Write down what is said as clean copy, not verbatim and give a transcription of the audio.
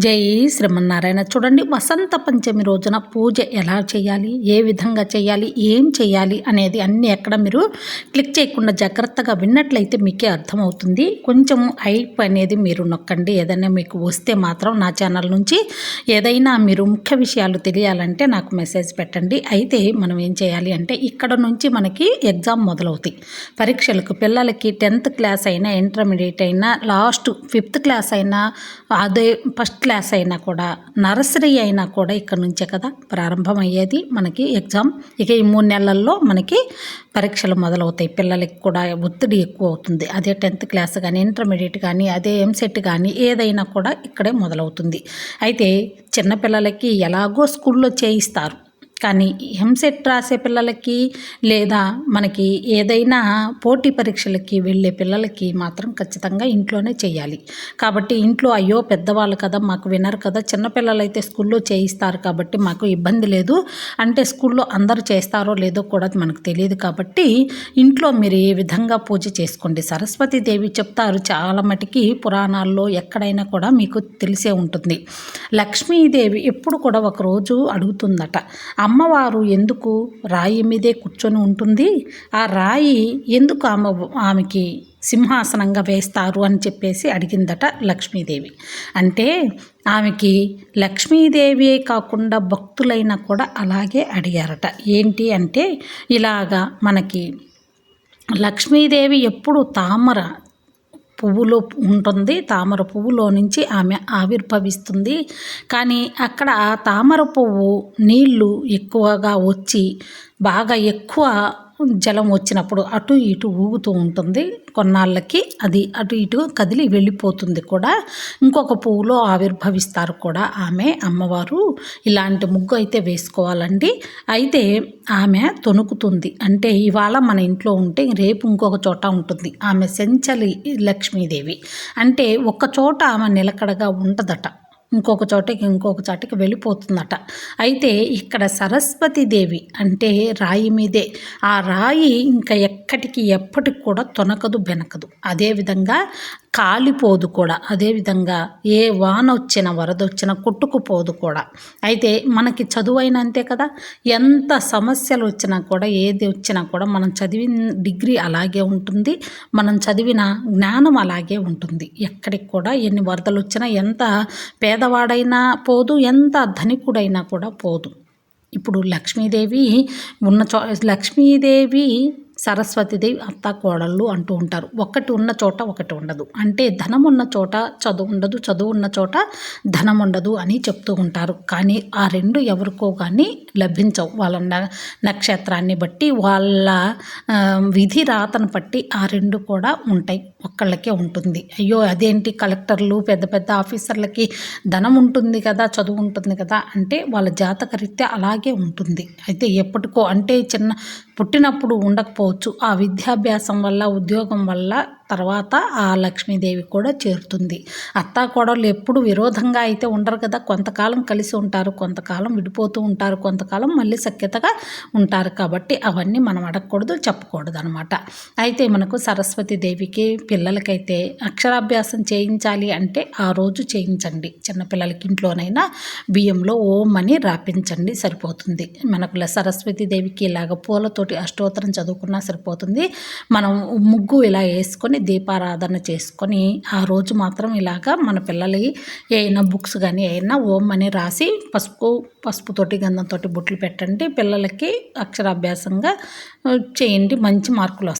జై శ్రీమన్నారాయణ. చూడండి, వసంత పంచమి రోజున పూజ ఎలా చేయాలి, ఏ విధంగా చేయాలి, ఏం చేయాలి అనేది అన్నీ ఎక్కడ మీరు క్లిక్ చేయకుండా జాగ్రత్తగా విన్నట్లయితే మీకే అర్థమవుతుంది. కొంచెం హైప్ అనేది మీరు నొక్కండి. ఏదైనా మీకు వస్తే మాత్రం నా ఛానల్ నుంచి ఏదైనా మీరు ముఖ్య విషయాలు తెలియాలంటే నాకు మెసేజ్ పెట్టండి. అయితే మనం ఏం చేయాలి అంటే, ఇక్కడ నుంచి మనకి ఎగ్జామ్ మొదలవుతాయి పరీక్షలకు. పిల్లలకి 10th క్లాస్ అయినా, ఇంటర్మీడియట్ అయినా, లాస్ట్ 5th క్లాస్ అయినా, అదే ఫస్ట్ క్లాస్ అయినా కూడా, నర్సరీ అయినా కూడా ఇక్కడ నుంచే కదా ప్రారంభమయ్యేది మనకి ఎగ్జామ్. ఇక ఈ 3 నెలల్లో మనకి పరీక్షలు మొదలవుతాయి. పిల్లలకి కూడా ఒత్తిడి ఎక్కువ అవుతుంది. అదే 10th క్లాస్ కానీ, ఇంటర్మీడియట్ కానీ, అదే ఎంసెట్ కానీ ఏదైనా కూడా ఇక్కడే మొదలవుతుంది. అయితే చిన్నపిల్లలకి ఎలాగో స్కూల్లో చేయిస్తారు, కానీ ఎంసెట్ రాసే పిల్లలకి లేదా మనకి ఏదైనా పోటీ పరీక్షలకి వెళ్ళే పిల్లలకి మాత్రం ఖచ్చితంగా ఇంట్లోనే చేయాలి. కాబట్టి ఇంట్లో అయ్యో పెద్దవాళ్ళు కదా, మాకు వినరు కదా, చిన్నపిల్లలైతే స్కూల్లో చేయిస్తారు కాబట్టి మాకు ఇబ్బంది లేదు అంటే, స్కూల్లో అందరూ చేస్తారో లేదో కూడా మనకు తెలియదు. కాబట్టి ఇంట్లో మీరు ఏ విధంగా పూజ చేసుకోండి. సరస్వతీదేవి చెప్తారు చాలా మటుకి పురాణాల్లో, ఎక్కడైనా కూడా మీకు తెలిసే ఉంటుంది. లక్ష్మీదేవి ఎప్పుడు కూడా ఒకరోజు అడుగుతుందట, అమ్మవారు ఎందుకు రాయి మీదే కూర్చొని ఉంటుంది, ఆ రాయి ఎందుకు ఆమెకి సింహాసనంగా వేస్తారు అని చెప్పేసి అడిగిందట లక్ష్మీదేవి. అంటే ఆమెకి లక్ష్మీదేవియే కాకుండా భక్తులైనా కూడా అలాగే అడిగారట. ఏంటి అంటే, ఇలాగా మనకి లక్ష్మీదేవి ఎప్పుడు తామర పువ్వులో ఉంటుంది, తామర పువ్వులో నుంచి ఆమె ఆవిర్భవిస్తుంది. కానీ అక్కడ తామర పువ్వు నీళ్లు ఎక్కువగా వచ్చి బాగా ఎక్కువ జలం వచ్చినప్పుడు అటు ఇటు ఊగుతూ ఉంటుంది. కొన్నాళ్ళకి అది అటు ఇటు కదిలి వెళ్ళిపోతుంది కూడా. ఇంకొక పువ్వులో ఆవిర్భవిస్తారు కూడా ఆమె అమ్మవారు. ఇలాంటి ముగ్గు అయితే వేసుకోవాలండి. అయితే ఆమె తొణుకుతుంది. అంటే ఇవాళ మన ఇంట్లో ఉంటే రేపు ఇంకొక చోట ఉంటుంది. ఆమె సెంచలి లక్ష్మీదేవి. అంటే ఒక చోట ఆమె నిలకడగా ఉండదట, ఇంకొక చోటకి వెళ్ళిపోతుందట. అయితే ఇక్కడ సరస్వతీదేవి అంటే రాయి మీదే, ఆ రాయి ఇంకా ఎప్పటికి కూడా తొనకదు, బెనకదు. అదేవిధంగా కాలిపోదు కూడా. అదేవిధంగా ఏ వాన వచ్చినా, వరద వచ్చినా కొట్టుకుపోదు కూడా. అయితే మనకి చదువైన అంతే కదా, ఎంత సమస్యలు వచ్చినా కూడా, ఏది వచ్చినా కూడా మనం చదివిన డిగ్రీ అలాగే ఉంటుంది, మనం చదివిన జ్ఞానం అలాగే ఉంటుంది. ఎక్కడికి కూడా ఎన్ని వరదలు వచ్చినా, ఎంత పేదవాడైనా పోదు, ఎంత ధనికుడైనా కూడా పోదు. ఇప్పుడు లక్ష్మీదేవి లక్ష్మీదేవి సరస్వతీదేవి అత్త కోడళ్ళు అంటూ ఉంటారు. ఒకటి ఉన్న చోట ఒకటి ఉండదు. అంటే ధనం ఉన్న చోట చదువు ఉండదు, చదువు ఉన్న చోట ధనం ఉండదు అని చెప్తూ ఉంటారు. కానీ ఆ రెండు ఎవరికో కానీ లభించవు. వాళ్ళ నక్షత్రాన్ని బట్టి, వాళ్ళ విధి రాతను బట్టి ఆ రెండు కూడా ఉంటాయి. ఒక్కళ్ళకే ఉంటుంది. అయ్యో అదేంటి, కలెక్టర్లు పెద్ద పెద్ద ఆఫీసర్లకి ధనం ఉంటుంది కదా, చదువు ఉంటుంది కదా అంటే, వాళ్ళ జాతకరీత్యా అలాగే ఉంటుంది. అయితే ఎప్పటికో అంటే పుట్టినప్పుడు ఉండకపోవచ్చు, ఆ విద్యాభ్యాసం వల్ల, ఉద్యోగం వల్ల తర్వాత ఆ లక్ష్మీదేవి కూడా చేరుతుంది. అత్తా కోడళ్ళు ఎప్పుడు విరోధంగా అయితే ఉండరు కదా, కొంతకాలం కలిసి ఉంటారు, కొంతకాలం విడిపోతూ ఉంటారు, కొంతకాలం మళ్ళీ సఖ్యతగా ఉంటారు. కాబట్టి అవన్నీ మనం అడగకూడదు, చెప్పకూడదు అనమాట. అయితే మనకు సరస్వతీదేవికి పిల్లలకైతే అక్షరాభ్యాసం చేయించాలి అంటే ఆ రోజు చేయించండి. చిన్నపిల్లలకి ఇంట్లోనైనా బియ్యంలో ఓం అని రాపించండి, సరిపోతుంది. మనకు సరస్వతీదేవికి ఇలాగ పూలతోటి అష్టోత్తరం చదువుకున్నా సరిపోతుంది. మనం ముగ్గు ఇలా వేసుకొని దీపారాధన చేసుకొని ఆ రోజు మాత్రం ఇలాగా మన పిల్లలు ఏమైనా బుక్స్ కానీ ఏమైనా ఓం అని రాసి పసుపుతోటి గంధంతోటి బొట్లు పెట్టండి. పిల్లలకి అక్షరాభ్యాసంగా చేయండి, మంచి మార్కులు వస్తాయి.